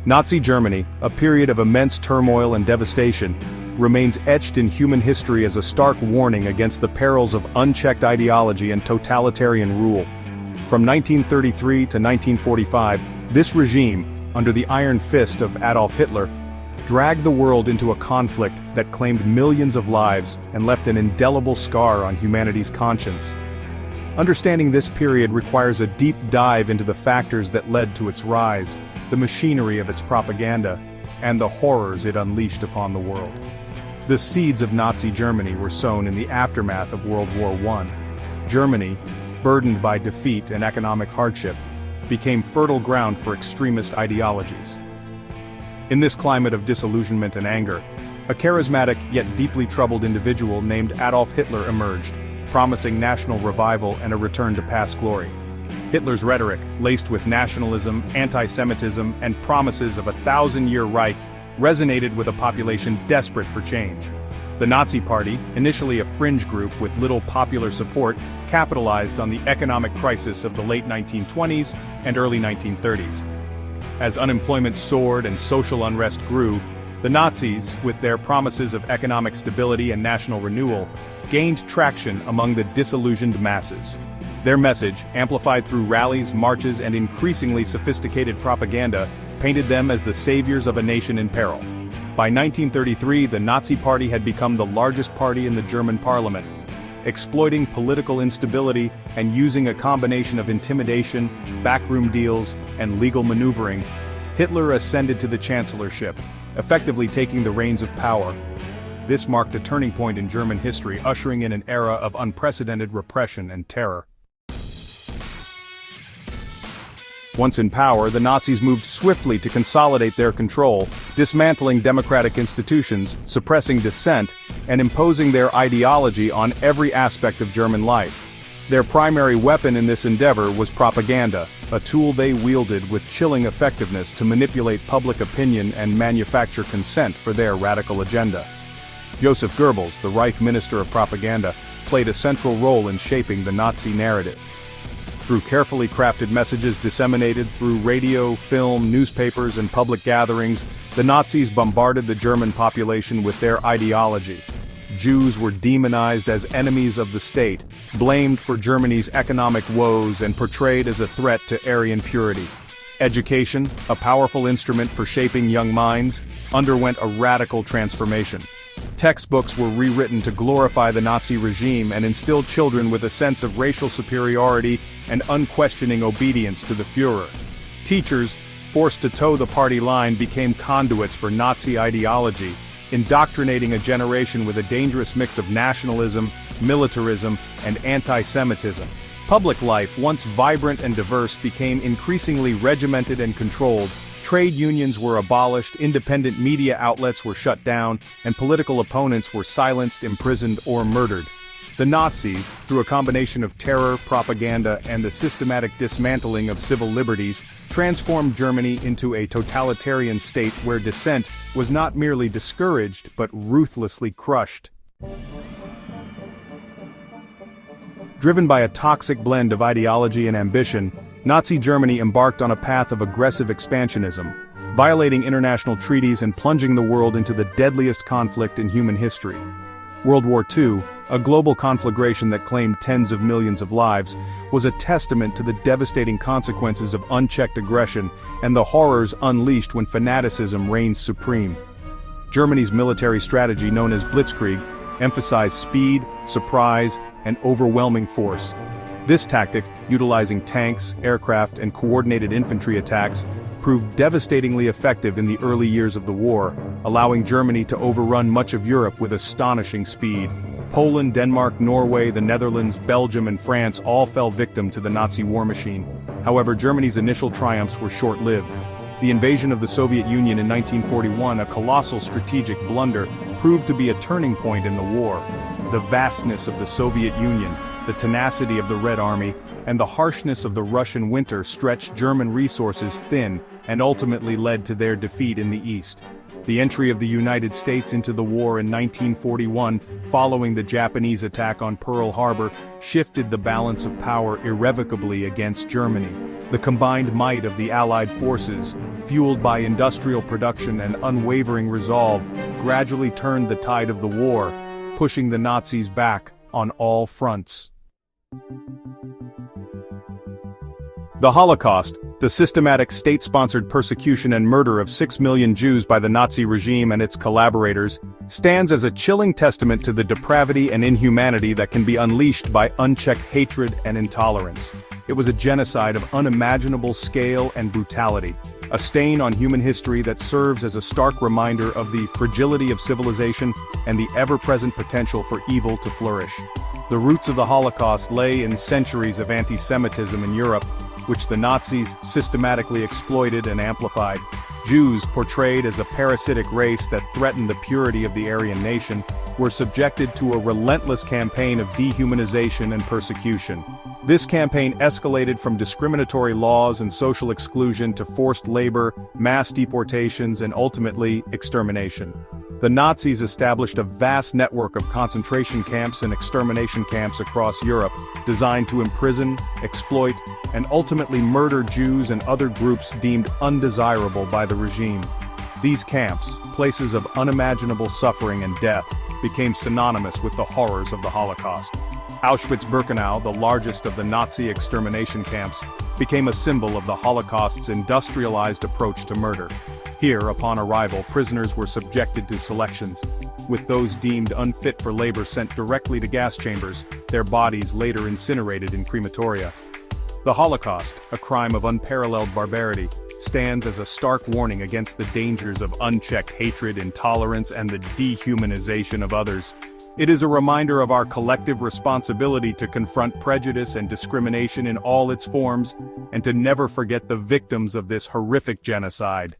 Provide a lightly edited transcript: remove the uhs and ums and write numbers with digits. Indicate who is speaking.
Speaker 1: Nazi Germany, a period of immense turmoil and devastation, remains etched in human history as a stark warning against the perils of unchecked ideology and totalitarian rule. From 1933 to 1945, this regime, under the iron fist of Adolf Hitler, dragged the world into a conflict that claimed millions of lives and left an indelible scar on humanity's conscience. Understanding this period requires a deep dive into the factors that led to its rise, the machinery of its propaganda, and the horrors it unleashed upon the world. The seeds of Nazi Germany were sown in the aftermath of World War I. Germany, burdened by defeat and economic hardship, became fertile ground for extremist ideologies. In this climate of disillusionment and anger, a charismatic yet deeply troubled individual named Adolf Hitler emerged, promising national revival and a return to past glory. Hitler's rhetoric, laced with nationalism, anti-Semitism, and promises of a 1,000-year Reich, resonated with a population desperate for change. The Nazi Party, initially a fringe group with little popular support, capitalized on the economic crisis of the late 1920s and early 1930s. As unemployment soared and social unrest grew, the Nazis, with their promises of economic stability and national renewal, gained traction among the disillusioned masses. Their message, amplified through rallies, marches, and increasingly sophisticated propaganda, painted them as the saviors of a nation in peril. By 1933, the Nazi Party had become the largest party in the German parliament. Exploiting political instability and using a combination of intimidation, backroom deals, and legal maneuvering, Hitler ascended to the chancellorship, effectively taking the reins of power. This marked a turning point in German history, ushering in an era of unprecedented repression and terror. Once in power, the Nazis moved swiftly to consolidate their control, dismantling democratic institutions, suppressing dissent, and imposing their ideology on every aspect of German life. Their primary weapon in this endeavor was propaganda, a tool they wielded with chilling effectiveness to manipulate public opinion and manufacture consent for their radical agenda. Joseph Goebbels, the Reich Minister of Propaganda, played a central role in shaping the Nazi narrative. Through carefully crafted messages disseminated through radio, film, newspapers, and public gatherings, the Nazis bombarded the German population with their ideology. Jews were demonized as enemies of the state, blamed for Germany's economic woes, and portrayed as a threat to Aryan purity. Education, a powerful instrument for shaping young minds, underwent a radical transformation. Textbooks were rewritten to glorify the Nazi regime and instill children with a sense of racial superiority and unquestioning obedience to the Führer. Teachers, forced to toe the party line, became conduits for Nazi ideology, indoctrinating a generation with a dangerous mix of nationalism, militarism, and anti-Semitism. Public life, once vibrant and diverse, became increasingly regimented and controlled. Trade unions were abolished, independent media outlets were shut down, and political opponents were silenced, imprisoned, or murdered. The Nazis, through a combination of terror, propaganda, and the systematic dismantling of civil liberties, transformed Germany into a totalitarian state where dissent was not merely discouraged but ruthlessly crushed. Driven by a toxic blend of ideology and ambition, Nazi Germany embarked on a path of aggressive expansionism, violating international treaties and plunging the world into the deadliest conflict in human history. World War II, a global conflagration that claimed tens of millions of lives, was a testament to the devastating consequences of unchecked aggression and the horrors unleashed when fanaticism reigns supreme. Germany's military strategy, known as Blitzkrieg, emphasized speed, surprise, and overwhelming force. This tactic, utilizing tanks, aircraft, and coordinated infantry attacks, proved devastatingly effective in the early years of the war, allowing Germany to overrun much of Europe with astonishing speed. Poland, Denmark, Norway, the Netherlands, Belgium, and France all fell victim to the Nazi war machine. However, Germany's initial triumphs were short-lived. The invasion of the Soviet Union in 1941, a colossal strategic blunder, proved to be a turning point in the war. The vastness of the Soviet Union, the tenacity of the Red Army, and the harshness of the Russian winter stretched German resources thin and ultimately led to their defeat in the East. The entry of the United States into the war in 1941, following the Japanese attack on Pearl Harbor, shifted the balance of power irrevocably against Germany. The combined might of the Allied forces fueled by industrial production and unwavering resolve, gradually turned the tide of the war, pushing the Nazis back on all fronts. The Holocaust, the systematic state-sponsored persecution and murder of 6 million Jews by the Nazi regime and its collaborators, stands as a chilling testament to the depravity and inhumanity that can be unleashed by unchecked hatred and intolerance. It was a genocide of unimaginable scale and brutality, a stain on human history that serves as a stark reminder of the fragility of civilization and the ever-present potential for evil to flourish. The roots of the Holocaust lay in centuries of anti-Semitism in Europe, which the Nazis systematically exploited and amplified. Jews, portrayed as a parasitic race that threatened the purity of the Aryan nation, were subjected to a relentless campaign of dehumanization and persecution. This campaign escalated from discriminatory laws and social exclusion to forced labor, mass deportations, and ultimately, extermination. The Nazis established a vast network of concentration camps and extermination camps across Europe, designed to imprison, exploit, and ultimately murder Jews and other groups deemed undesirable by the regime. These camps, places of unimaginable suffering and death, became synonymous with the horrors of the Holocaust. Auschwitz-Birkenau, the largest of the Nazi extermination camps, became a symbol of the Holocaust's industrialized approach to murder. Here, upon arrival, prisoners were subjected to selections, with those deemed unfit for labor sent directly to gas chambers, their bodies later incinerated in crematoria. The Holocaust, a crime of unparalleled barbarity, stands as a stark warning against the dangers of unchecked hatred, intolerance, and the dehumanization of others. It is a reminder of our collective responsibility to confront prejudice and discrimination in all its forms, and to never forget the victims of this horrific genocide.